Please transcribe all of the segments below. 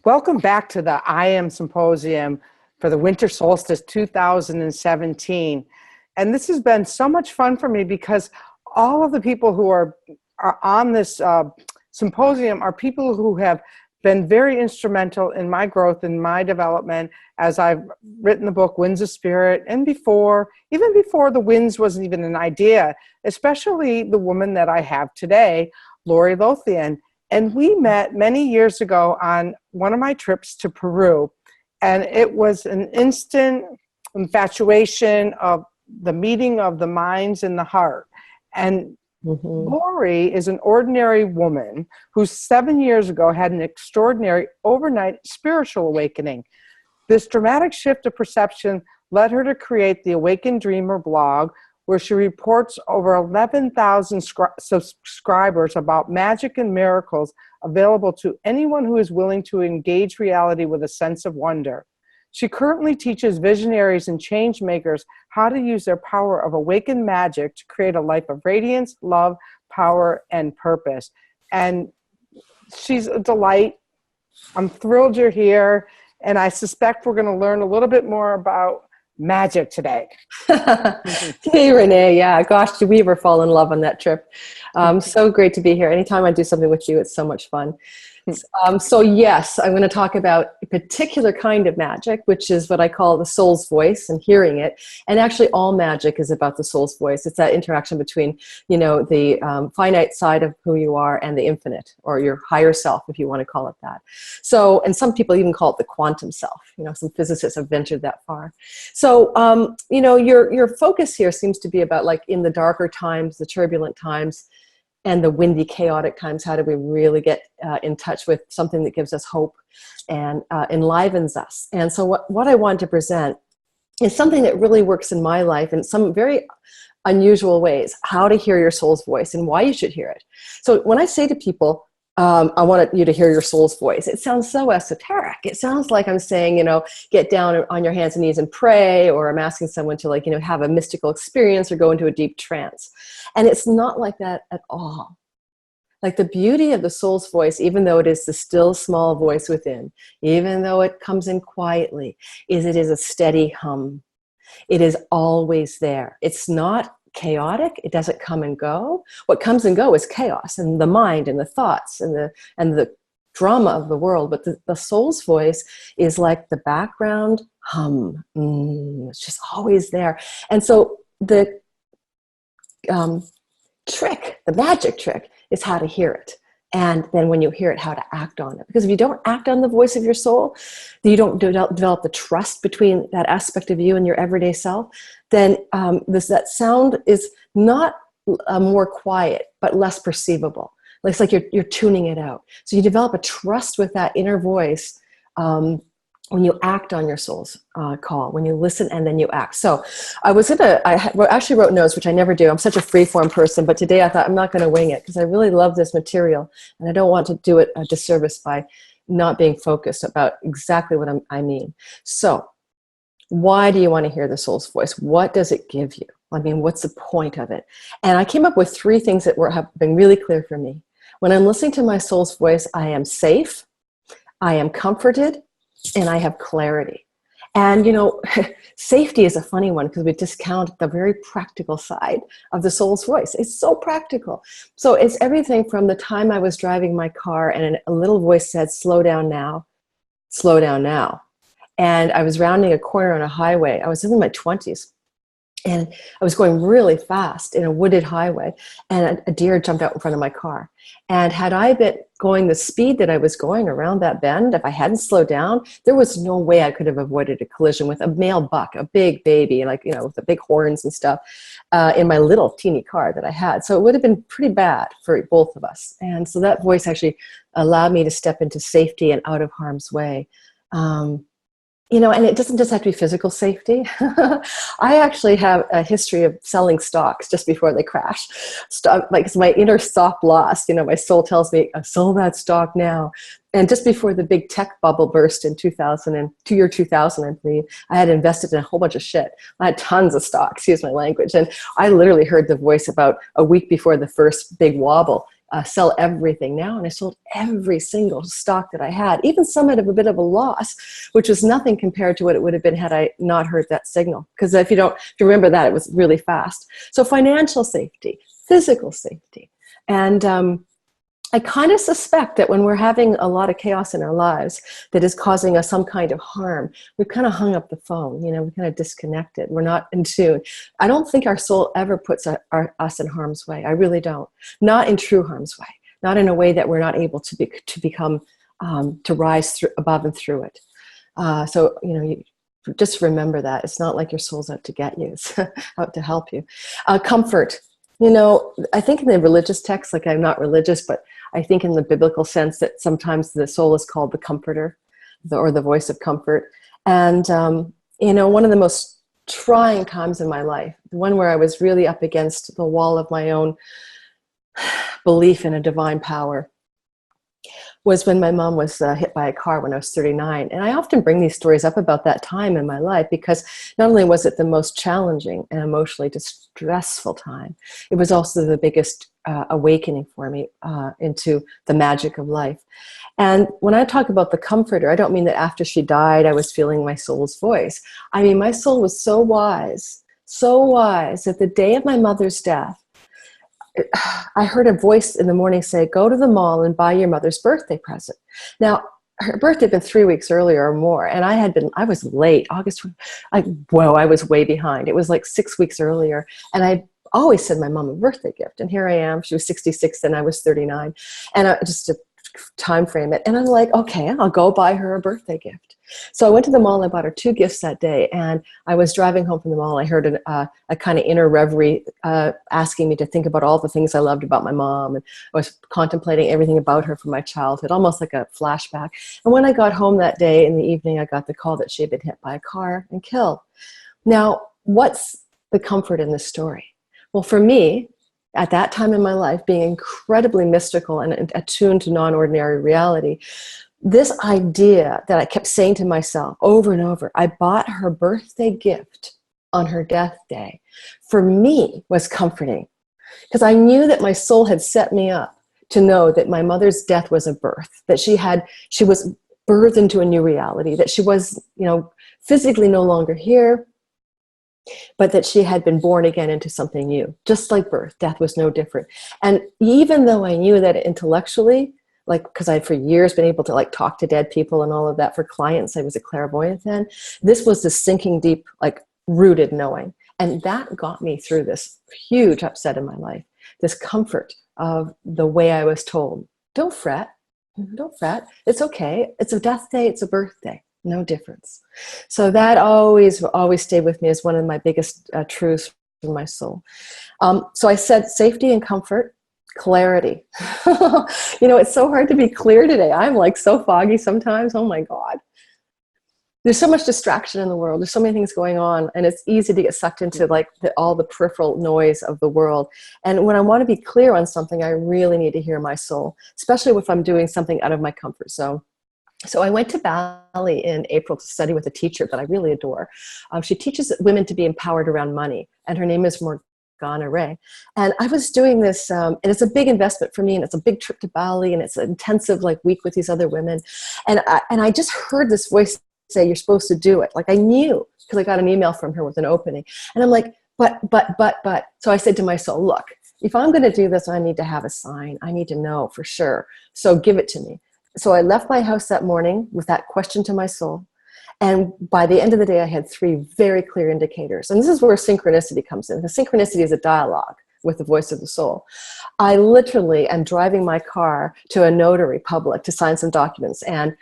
Welcome back to the I Am Symposium for the Winter Solstice 2017. And this has been so much fun for me because all of the people who are on this symposium are people who have been very instrumental in my growth and my development as I've written the book Winds of Spirit, and even before the winds wasn't even an idea, especially the woman that I have today, Ann Lothian. And we met many years ago on one of my trips to Peru. And it was an instant infatuation of the meeting of the minds and the heart. And Lori is an ordinary woman who 7 years ago had an extraordinary overnight spiritual awakening. This dramatic shift of perception led her to create the Awakened Dreamer blog, where she reports over 11,000 subscribers about magic and miracles available to anyone who is willing to engage reality with a sense of wonder. She currently teaches visionaries and change makers how to use their power of awakened magic to create a life of radiance, love, power, and purpose. And she's a delight. I'm thrilled you're here, and I suspect we're going to learn a little bit more about magic today. Hey, Renee. Yeah, gosh, did we ever fall in love on that trip? So great to be here. Anytime I do something with you, it's so much fun. So yes, I'm going to talk about a particular kind of magic, which is what I call the soul's voice and hearing it. And actually all magic is about the soul's voice. It's that interaction between, the finite side of who you are and the infinite, or your higher self, if you want to call it that. So, and some people even call it the quantum self. Some physicists have ventured that far. So, your focus here seems to be about, like, in the darker times, the turbulent times, and the windy, chaotic times, how do we really get in touch with something that gives us hope and enlivens us? And so what I want to present is something that really works in my life in some very unusual ways, how to hear your soul's voice and why you should hear it. So when I say to people, I want you to hear your soul's voice, it sounds so esoteric. It sounds like I'm saying, get down on your hands and knees and pray, or I'm asking someone to, have a mystical experience or go into a deep trance. And it's not like that at all. Like, the beauty of the soul's voice, even though it is the still small voice within, even though it comes in quietly, is it is a steady hum. It is always there. It's not chaotic. It doesn't come and go. What comes and go is chaos and the mind and the thoughts and the drama of the world. But the soul's voice is like the background hum. It's just always there. And so the magic trick is how to hear it. And then when you hear it, how to act on it. Because if you don't act on the voice of your soul, you don't develop the trust between that aspect of you and your everyday self, then that sound is not more quiet, but less perceivable. It's like you're tuning it out. So you develop a trust with that inner voice when you act on your soul's call, when you listen and then you act. So I actually wrote notes, which I never do. I'm such a free-form person, but today I thought I'm not going to wing it because I really love this material and I don't want to do it a disservice by not being focused about exactly what I mean. So why do you want to hear the soul's voice? What does it give you? I mean, what's the point of it? And I came up with 3 things that have been really clear for me. When I'm listening to my soul's voice, I am safe, I am comforted, and I have clarity. And, safety is a funny one because we discount the very practical side of the soul's voice. It's so practical. So it's everything from the time I was driving my car and a little voice said, slow down now, slow down now. And I was rounding a corner on a highway. I was in my 20s. And I was going really fast in a wooded highway, and a deer jumped out in front of my car. And had I been going the speed that I was going around that bend, if I hadn't slowed down, there was no way I could have avoided a collision with a male buck, a big baby, with the big horns and stuff, in my little teeny car that I had. So it would have been pretty bad for both of us. And so that voice actually allowed me to step into safety and out of harm's way. and it doesn't just have to be physical safety. I actually have a history of selling stocks just before they crash. Like, it's my inner stop loss. My soul tells me, sell that stock now. And just before the big tech bubble burst in 2000, I believe, I had invested in a whole bunch of shit. I had tons of stocks, excuse my language. And I literally heard the voice about a week before the first big wobble. Sell everything now. And I sold every single stock that I had, even some at a bit of a loss, which was nothing compared to what it would have been had I not heard that signal. Because if you remember that, it was really fast. So financial safety, physical safety. And I kind of suspect that when we're having a lot of chaos in our lives that is causing us some kind of harm, we've kind of hung up the phone, we kind of disconnected. We're not in tune. I don't think our soul ever puts us in harm's way. I really don't. Not in true harm's way. Not in a way that we're not able to become, to rise above and through it. So, you just remember that. It's not like your soul's out to get you. It's out to help you. Comfort. I think in the religious text, like, I'm not religious, but I think in the biblical sense that sometimes the soul is called the comforter, or the voice of comfort. And, one of the most trying times in my life, the one where I was really up against the wall of my own belief in a divine power, was when my mom was hit by a car when I was 39. And I often bring these stories up about that time in my life because not only was it the most challenging and emotionally distressful time, it was also the biggest awakening for me into the magic of life. And when I talk about the comforter, I don't mean that after she died, I was feeling my soul's voice. I mean, my soul was so wise that the day of my mother's death, I heard a voice in the morning say, go to the mall and buy your mother's birthday present. Now, her birthday had been 3 weeks earlier or more, and I was late, August, I was way behind. It was like 6 weeks earlier, and I always sent my mom a birthday gift, and here I am. She was 66 and I was 39, and just to time frame it. And I'm like, okay, I'll go buy her a birthday gift. So I went to the mall and I bought her 2 gifts that day. And I was driving home from the mall. I heard a kind of inner reverie asking me to think about all the things I loved about my mom. And I was contemplating everything about her from my childhood, almost like a flashback. And when I got home that day in the evening, I got the call that she had been hit by a car and killed. Now, what's the comfort in this story? Well, for me, at that time in my life, being incredibly mystical and attuned to non-ordinary reality, this idea that I kept saying to myself over and over, I bought her birthday gift on her death day, for me was comforting, because I knew that my soul had set me up to know that my mother's death was a birth, that she was birthed into a new reality, that she was, physically no longer here, but that she had been born again into something new. Just like birth, death was no different. And even though I knew that intellectually, because I had for years been able to talk to dead people and all of that for clients, I was a clairvoyant then, this was the sinking deep, rooted knowing. And that got me through this huge upset in my life, this comfort of the way I was told. Don't fret, it's okay. It's a death day, it's a birthday. No difference. So that always stayed with me as one of my biggest truths from my soul. So I said safety and comfort, clarity. It's so hard to be clear today. I'm so foggy sometimes. Oh my God. There's so much distraction in the world. There's so many things going on, and it's easy to get sucked into all the peripheral noise of the world. And when I want to be clear on something, I really need to hear my soul, especially if I'm doing something out of my comfort zone. So I went to Bali in April to study with a teacher that I really adore. She teaches women to be empowered around money, and her name is Morgana Ray. And I was doing this, and it's a big investment for me, and it's a big trip to Bali, and it's an intensive week with these other women. And I just heard this voice say, you're supposed to do it. I knew, because I got an email from her with an opening. And I'm like, but. So I said to my soul, look, if I'm going to do this, I need to have a sign. I need to know for sure. So give it to me. So I left my house that morning with that question to my soul. And by the end of the day, I had 3 very clear indicators. And this is where synchronicity comes in. The synchronicity is a dialogue with the voice of the soul. I literally am driving my car to a notary public to sign some documents. And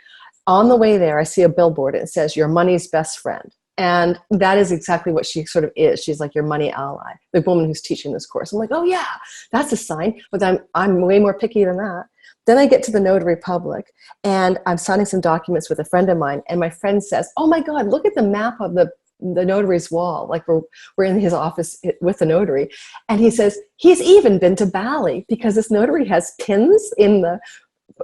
on the way there, I see a billboard. And it says, your money's best friend. And that is exactly what she sort of is. She's like your money ally, the woman who's teaching this course. I'm like, oh yeah, that's a sign. But I'm way more picky than that. Then I get to the notary public, and I'm signing some documents with a friend of mine, and my friend says, oh my God, look at the map of the notary's wall. Like we're in his office with the notary. And he says, he's even been to Bali, because this notary has pins in the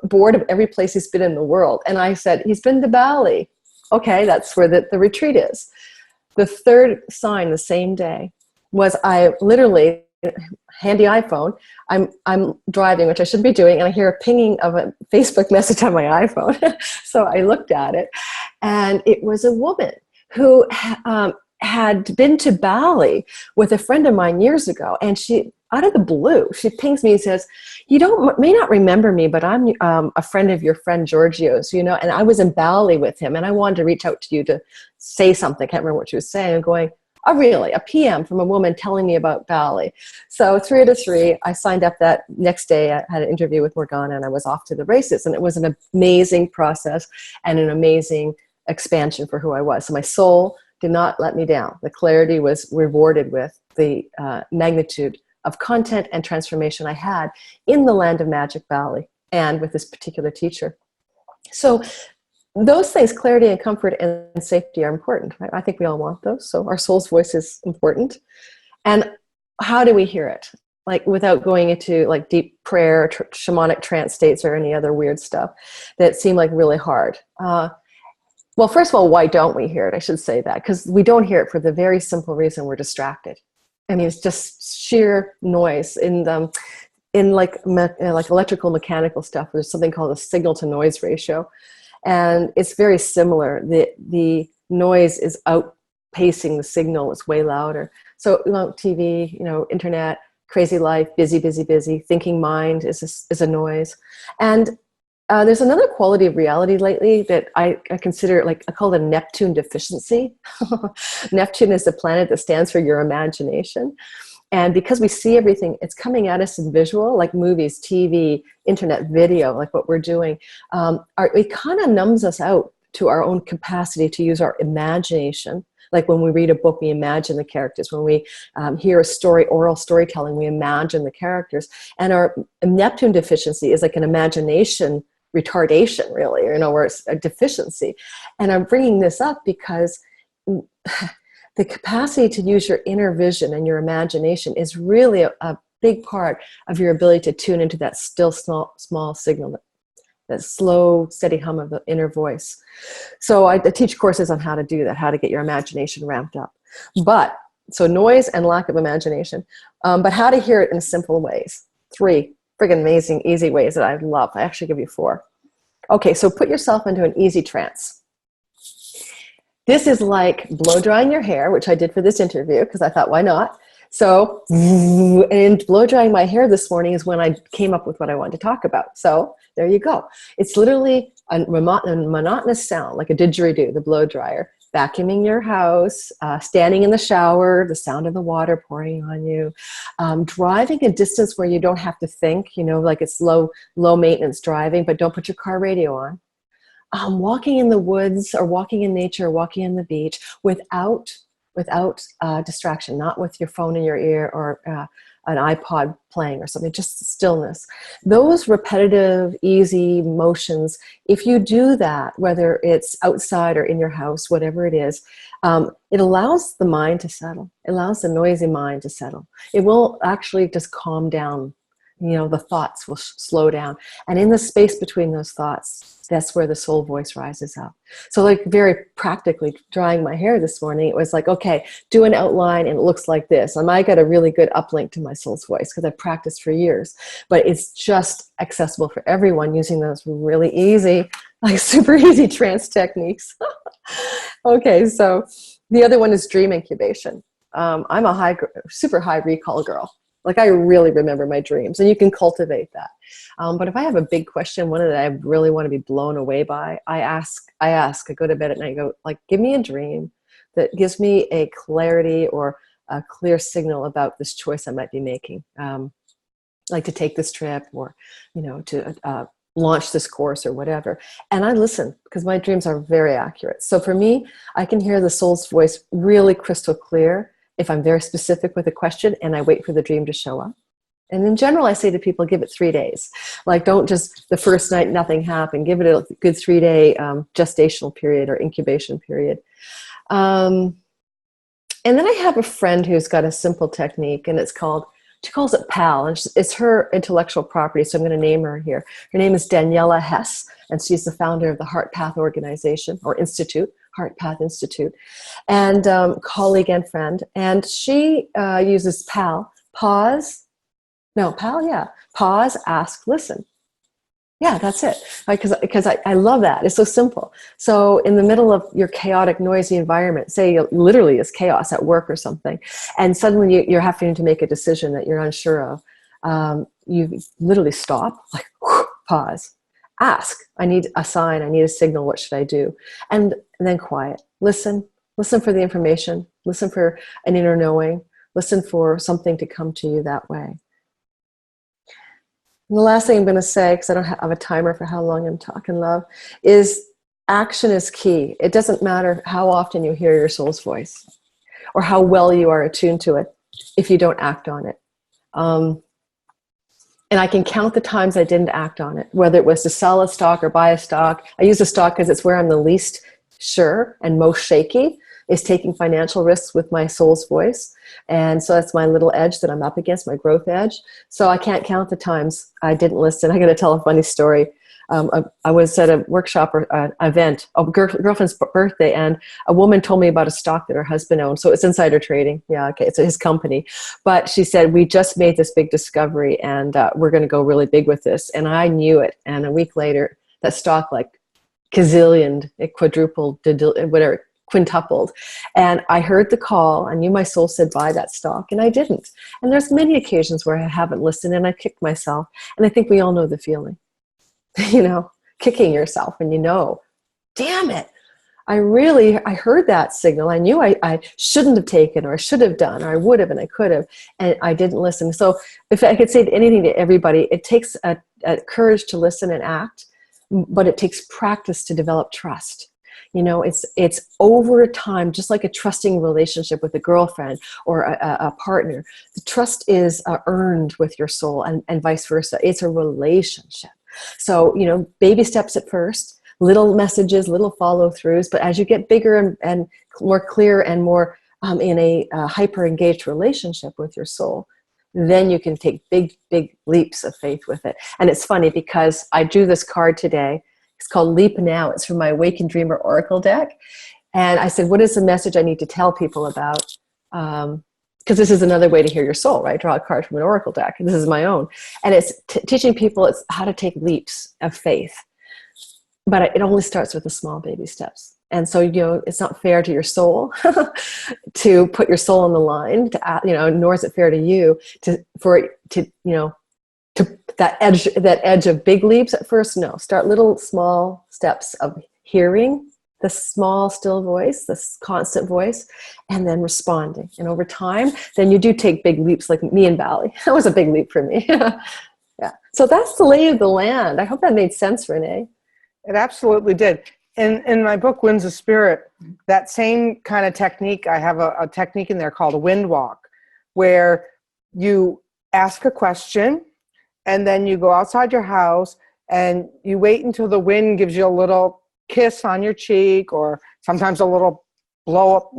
board of every place he's been in the world. And I said, he's been to Bali. Okay, that's where the retreat is. The third sign the same day was, I literally, handy iPhone, I'm driving, which I shouldn't be doing, and I hear a pinging of a Facebook message on my iPhone. So I looked at it, and it was a woman who had been to Bali with a friend of mine years ago, and she, out of the blue, she pings me and says, you may not remember me, but I'm a friend of your friend Giorgio's, you know, and I was in Bali with him, and I wanted to reach out to you to say something. I can't remember what she was saying. I'm going, oh, really? A PM from a woman telling me about Bali. So 3 out of 3, I signed up that next day. I had an interview with Morgana, and I was off to the races. And it was an amazing process and an amazing expansion for who I was. So my soul did not let me down. The clarity was rewarded with the magnitude of content and transformation I had in the land of Magic Bali and with this particular teacher. So those things, clarity and comfort and safety, are important. Right? I think we all want those. So our soul's voice is important. And how do we hear it? Like, without going into like deep prayer, shamanic trance states, or any other weird stuff that seem like really hard. Well, first of all, why don't we hear it? I should say that, because we don't hear it for the very simple reason we're distracted. I mean, it's just sheer noise. In like electrical mechanical stuff, there's something called a signal to noise ratio. And it's very similar. The noise is outpacing the signal. It's way louder. So, you know, TV, you know, internet, crazy life, busy, busy, busy. Thinking mind is a noise. And there's another quality of reality lately that I consider, like, I call it a Neptune deficiency. Neptune is the planet that stands for your imagination. And because we see everything, it's coming at us in visual, like movies, TV, internet video, like what we're doing. It kind of numbs us out to our own capacity to use our imagination. Like when we read a book, we imagine the characters. When we hear a story, oral storytelling, we imagine the characters. And our Neptune deficiency is like an imagination retardation, really, you know, where it's a deficiency. And I'm bringing this up because the capacity to use your inner vision and your imagination is really a big part of your ability to tune into that still small signal, that slow, steady hum of the inner voice. So I teach courses on how to do that, how to get your imagination ramped up. But, so noise and lack of imagination, but how to hear it in simple ways. 3 friggin' amazing, easy ways that I love. I actually give you 4. Okay, so put yourself into an easy trance. This is like blow drying your hair, which I did for this interview because I thought, why not? So, and blow drying my hair this morning is when I came up with what I wanted to talk about. So there you go. It's literally a monotonous sound, like a didgeridoo, the blow dryer. Vacuuming your house, standing in the shower, the sound of the water pouring on you, driving a distance where you don't have to think, you know, like it's low maintenance driving, but don't put your car radio on. Walking in the woods, or walking in nature, or walking on the beach without distraction, not with your phone in your ear or an iPod playing or something, just stillness. Those repetitive, easy motions, if you do that, whether it's outside or in your house, whatever it is, it allows the mind to settle. It allows the noisy mind to settle. It will actually just calm down. You know, the thoughts will slow down. And in the space between those thoughts, that's where the soul voice rises up. So like very practically drying my hair this morning, it was like, okay, do an outline and it looks like this. And I got a really good uplink to my soul's voice because I've practiced for years. But it's just accessible for everyone using those really easy, like super easy trance techniques. Okay, so the other one is dream incubation. I'm a super high recall girl. Like, I really remember my dreams, and you can cultivate that. But if I have a big question, one that I really want to be blown away by, I go to bed at night, go like, give me a dream that gives me a clarity or a clear signal about this choice I might be making. Like to take this trip, or, you know, to launch this course or whatever. And I listen because my dreams are very accurate. So for me, I can hear the soul's voice really crystal clear if I'm very specific with a question and I wait for the dream to show up. And in general, I say to people, give it 3 days. Like, don't just the first night, nothing happened. Give it a good 3-day gestational period or incubation period. And then I have a friend who's got a simple technique, and she calls it PAL, and it's her intellectual property, so I'm going to name her here. Her name is Daniela Hess, and she's the founder of the Heart Path organization, or institute, Heart Path Institute, and colleague and friend. And she uses PAL, pause, ask, listen. Yeah, that's it. Because I love that. It's so simple. So in the middle of your chaotic, noisy environment, say literally it's chaos at work or something, and suddenly you're having to make a decision that you're unsure of, you literally stop, like, pause, ask. I need a sign. I need a signal. What should I do? And then quiet. Listen for the information. Listen for an inner knowing. Listen for something to come to you that way. And the last thing I'm going to say, because I don't have a timer for how long I'm talking, love, is action is key. It doesn't matter how often you hear your soul's voice or how well you are attuned to it if you don't act on it. And I can count the times I didn't act on it, whether it was to sell a stock or buy a stock. I use a stock because it's where I'm the least sure and most shaky, is taking financial risks with my soul's voice. And so that's my little edge that I'm up against, my growth edge. So I can't count the times I didn't listen. I got to tell a funny story. I was at a workshop or an event, a girlfriend's birthday, and a woman told me about a stock that her husband owned. So it's insider trading. Yeah, okay, it's his company. But she said, we just made this big discovery, and we're going to go really big with this. And I knew it. And a week later, that stock like gazillioned, it quadrupled, whatever, quintupled. And I heard the call. I knew my soul said buy that stock, and I didn't. And there's many occasions where I haven't listened and I kicked myself. And I think we all know the feeling, kicking yourself, and damn it. I heard that signal. I knew I shouldn't have taken, or I should have done, or I would have, and I could have, and I didn't listen. So if I could say anything to everybody, it takes a courage to listen and act, but it takes practice to develop trust. It's over time, just like a trusting relationship with a girlfriend or a partner. The trust is earned with your soul, and vice versa. It's a relationship. So, baby steps at first, little messages, little follow-throughs. But as you get bigger and more clear and more in a hyper-engaged relationship with your soul, then you can take big, big leaps of faith with it. And it's funny because I drew this card today. It's called Leap Now. It's from my Awakened Dreamer Oracle deck. And I said, what is the message I need to tell people about? Because this is another way to hear your soul, right? Draw a card from an Oracle deck. And this is my own. And it's teaching people how to take leaps of faith. But it only starts with the small baby steps. And so, it's not fair to your soul to put your soul on the line, nor is it fair to you for that edge of big leaps at first. No, start little small steps of hearing the small still voice, this constant voice, and then responding. And over time, then you do take big leaps, like me and Bali. That was a big leap for me. Yeah. So that's the lay of the land. I hope that made sense, Renee. It absolutely did. In my book, Winds of Spirit, that same kind of technique, I have a technique in there called a wind walk, where you ask a question, and then you go outside your house and you wait until the wind gives you a little kiss on your cheek, or sometimes a little blow up,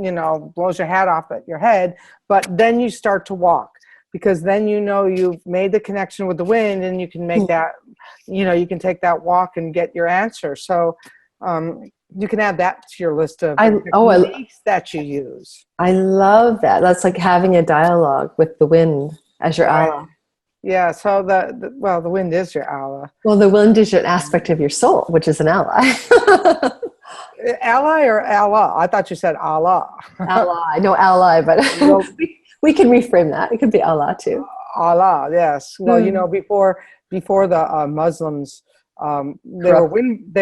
blows your hat off at your head. But then you start to walk, because then you've made the connection with the wind, and you can make that, you can take that walk and get your answer. So you can add that to your list of techniques that you use. I love that. That's like having a dialogue with the wind as your ally. Yeah, so the wind is your ally. Well, the wind is an aspect of your soul, which is an ally. Ally or Allah? I thought you said Allah. Ally, no ally, but we can reframe that. It could be Allah too. Allah, yes. Well, before the Muslims, they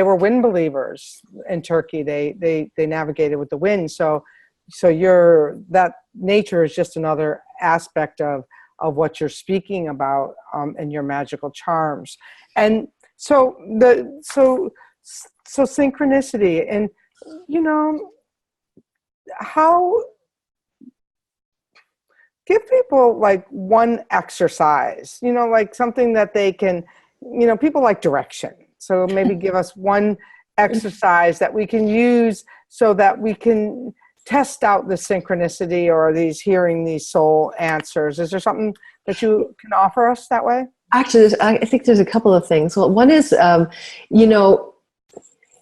were wind believers in Turkey. They navigated with the wind. So that nature is just another aspect of what you're speaking about, and your magical charms. And so synchronicity, and how give people like one exercise, like something that they can, people like direction. So maybe give us one exercise that we can use so that we can test out the synchronicity or hearing these soul answers. Is there something that you can offer us that way? Actually, I think there's a couple of things. Well, one is,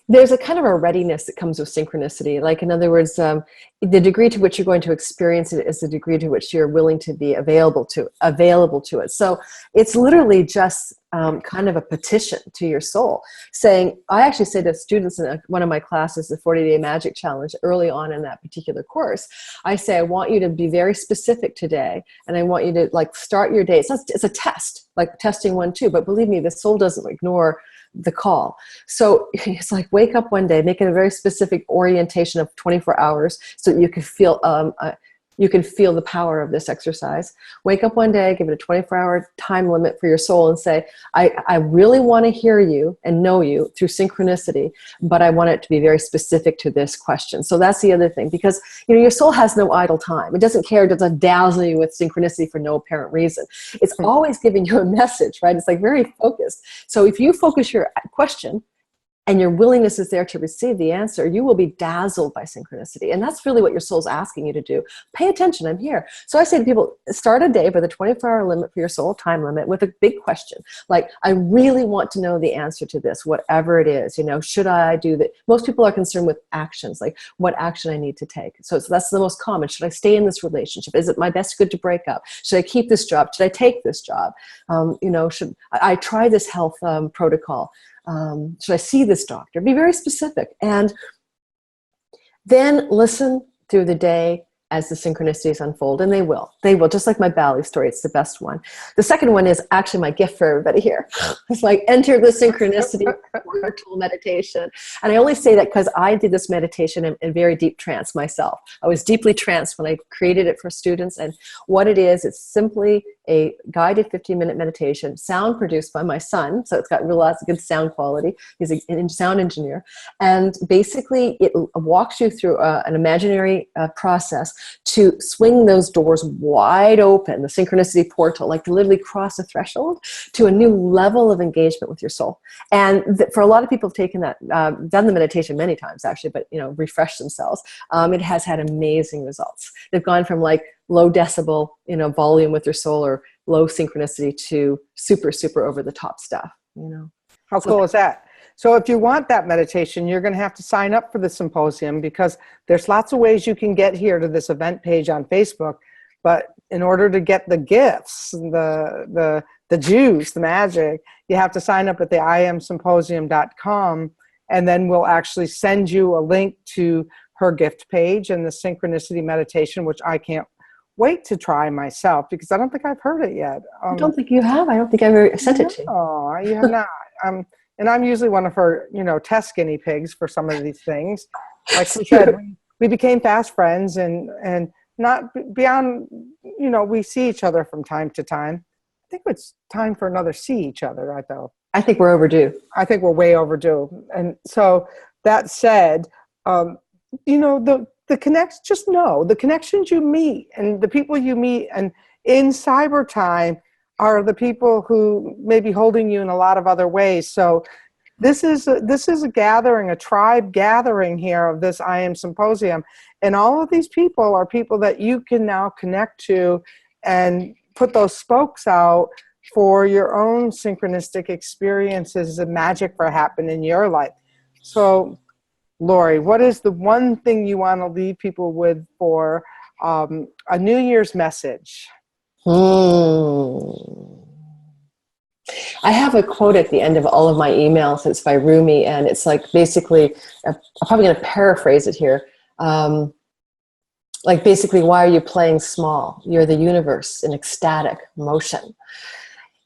there's a kind of a readiness that comes with synchronicity. Like, in other words, the degree to which you're going to experience it is the degree to which you're willing to be available to it. So it's literally just kind of a petition to your soul, saying, I actually say to students in one of my classes, the 40-day magic challenge, early on in that particular course, I say, I want you to be very specific today, and I want you to like start your day. It's a test, like testing 1, 2, but believe me, the soul doesn't ignore the call. So it's like, wake up one day, make it a very specific orientation of 24 hours so that you can feel the power of this exercise. Wake up one day, give it a 24-hour time limit for your soul, and say, I really want to hear you and know you through synchronicity, but I want it to be very specific to this question. So that's the other thing, because your soul has no idle time. It doesn't care. It doesn't dazzle you with synchronicity for no apparent reason. It's always giving you a message, right? It's like very focused. So if you focus your question and your willingness is there to receive the answer, you will be dazzled by synchronicity. And that's really what your soul's asking you to do. Pay attention, I'm here. So I say to people, start a day with a 24-hour limit for your soul, time limit, with a big question. Like, I really want to know the answer to this, whatever it is. Should I do that? Most people are concerned with actions, like what action I need to take. So that's the most common. Should I stay in this relationship? Is it my best good to break up? Should I keep this job? Should I take this job? Should I try this health protocol? Should I see this doctor? Be very specific. And then listen through the day as the synchronicities unfold. And they will, just like my Bali story. It's the best one. The second one is actually my gift for everybody here. It's like, enter the synchronicity tool meditation. And I only say that because I did this meditation in very deep trance myself. I was deeply tranced when I created it for students. And what it is, it's simply a guided 15-minute meditation, sound produced by my son. So it's got lots of good sound quality. He's a sound engineer. And basically, it walks you through an imaginary process to swing those doors wide open, the synchronicity portal, like to literally cross a threshold to a new level of engagement with your soul. And for a lot of people who've taken that, done the meditation many times actually, but refreshed themselves, it has had amazing results. They've gone from like low decibel, volume with their soul, or low synchronicity, to super, super over the top stuff, How cool is that? So if you want that meditation, you're going to have to sign up for the symposium, because there's lots of ways you can get here to this event page on Facebook. But in order to get the gifts, the juice, the magic, you have to sign up at the iamsymposium.com, and then we'll actually send you a link to her gift page and the synchronicity meditation, which I can't wait to try myself, because I don't think I've heard it yet. I don't think you have. I don't think I've ever sent it to you. Oh, you have not. And I'm usually one of her, test guinea pigs for some of these things. Like we said, we became fast friends, and not beyond, we see each other from time to time. I think it's time for another see each other, right, though? I think we're overdue. I think we're way overdue. And so that said, the connections you meet and the people you meet and in cyber time are the people who may be holding you in a lot of other ways. So this is a gathering, a tribe gathering here of this I Am Symposium. And all of these people are people that you can now connect to and put those spokes out for your own synchronistic experiences and magic for happen in your life. So Lori, what is the one thing you want to leave people with for a New Year's message? I have a quote at the end of all of my emails. It's by Rumi, and it's like basically, I'm probably going to paraphrase it here. Like basically, why are you playing small? You're the universe in ecstatic motion.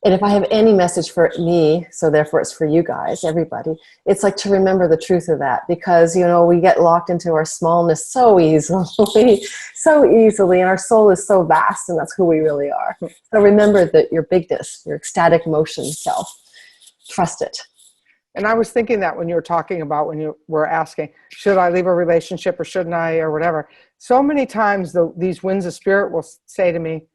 And if I have any message for me, so therefore it's for you guys, everybody, it's like to remember the truth of that, because, we get locked into our smallness so easily, and our soul is so vast, and that's who we really are. So remember that your bigness, your ecstatic motion self, trust it. And I was thinking that when you were talking about, when you were asking, should I leave a relationship or shouldn't I, or whatever, So many times these winds of spirit will say to me,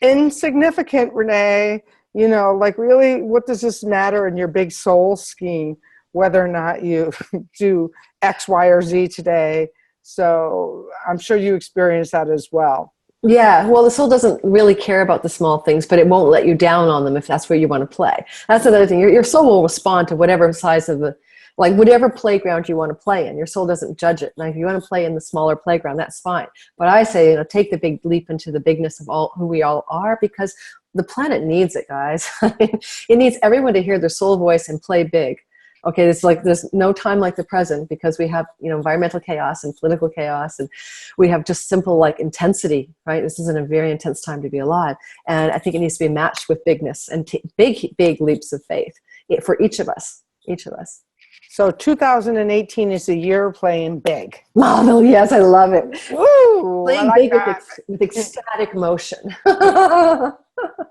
insignificant, Renee, you know, like really, what does this matter in your big soul scheme, whether or not you do X, Y, or Z today? So I'm sure you experience that as well. Yeah, well, the soul doesn't really care about the small things, but it won't let you down on them if that's where you want to play. That's another thing. Your soul will respond to whatever size of the, like whatever playground you want to play in. Your soul doesn't judge it. Like if you want to play in the smaller playground, that's fine. But I say, you know, take the big leap into the bigness of all who we all are, because the planet needs it, guys. It needs everyone to hear their soul voice and play big. Okay, it's like there's no time like the present, because we have, you know, environmental chaos and political chaos, and we have just simple like intensity, right? This isn't a very intense time to be alive, and I think it needs to be matched with bigness and big leaps of faith for each of us. Each of us. So 2018 is the year playing big. Oh, yes, I love it. Woo! Playing Like big that. with ecstatic motion.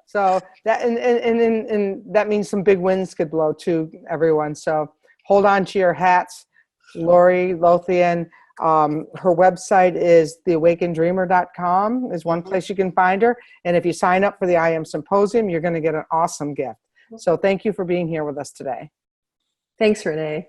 So that and that means some big winds could blow too, everyone. So hold on to your hats. Lori Lothian, her website is theawakenedreamer.com is one place you can find her. And if you sign up for the I Am Symposium, you're going to get an awesome gift. So thank you for being here with us today. Thanks, Renee.